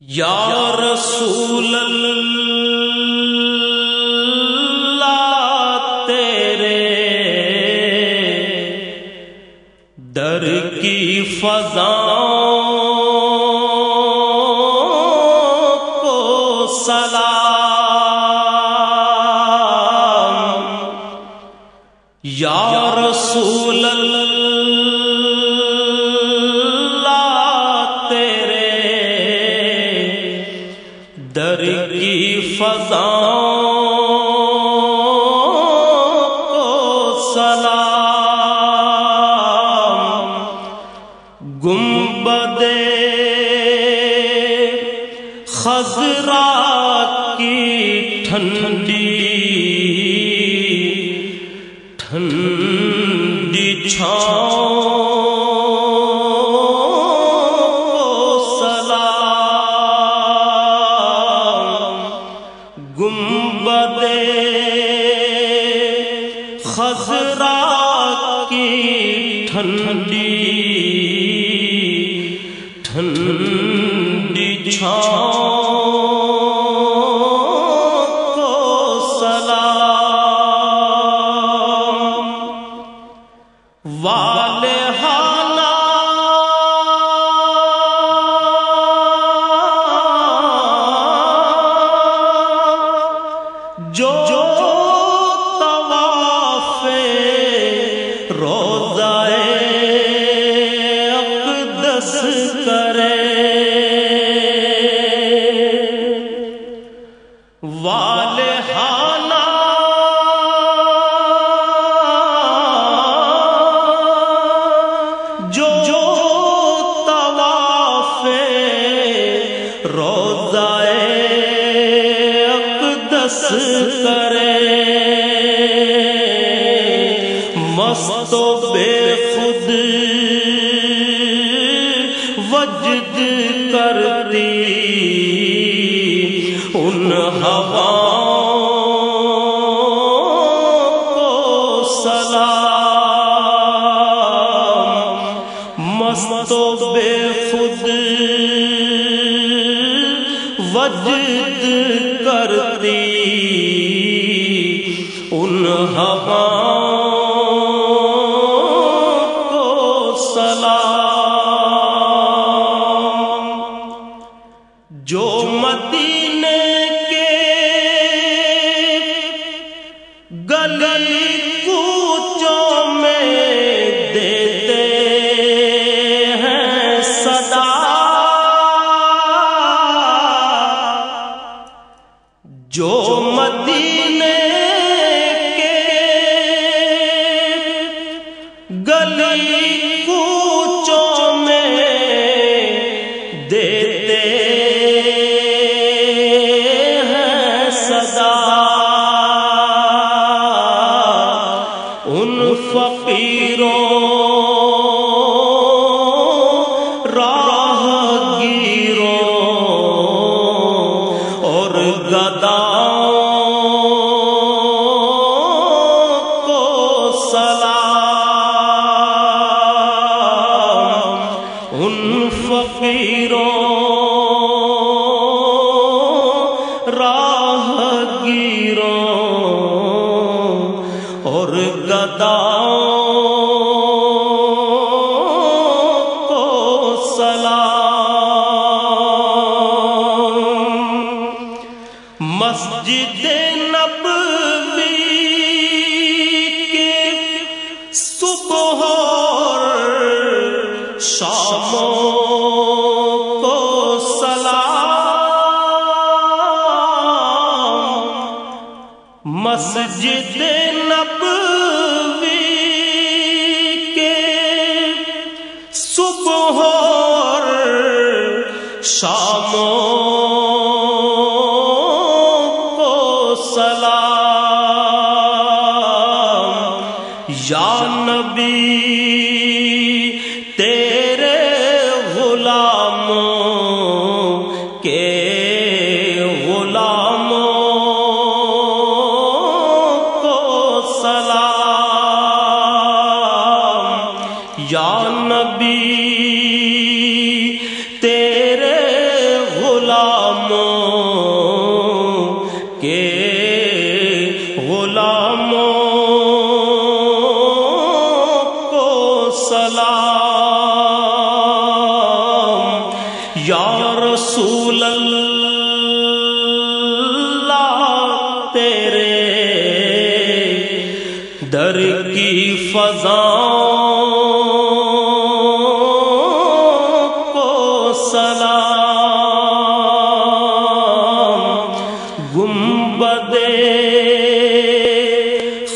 یا رسول اللہ تیرے در کی فضاؤں کو سلام، یا رسول در کی فضاؤں کو سلام، گنبد خضرا کی ٹھنڈی ٹھنڈی چھاؤں گنبد خضرا کی ٹھنڈی ٹھنڈی چھاؤں کو سلام، والہانہ جو طواف روضہ اقدس کرے، والہانہ جو طواف روضہ کرے، مست و بے خود وجد کرتی ان ہواؤں کو سلام، مست و بے خود وجد کرتی ان ہواؤں کو سلام، جو مدینے کے گلی کوچوں میں دیتے ہیں صدا، جو مدینے گلی کوچوں میں دیتے ہیں صدا، ان فقیروں راہ گیروں اور گداؤں کو سلام، ان فقیروں راہ گیروں اور گداؤں کو سلام، مسجد نبوی کے صبح اور شاموں کو سلام، مسجد نبوی کے صبح اور شاموں کو سلام، یا نبی تیرے غلاموں کے غلاموں کو سلام، یا نبی تیرے غلام رسول اللہ تیرے در کی فضاؤں کو سلام، گنبد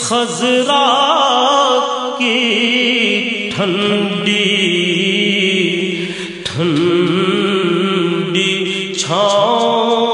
خضرا کی ٹھنڈی ٹھنڈی چھاؤں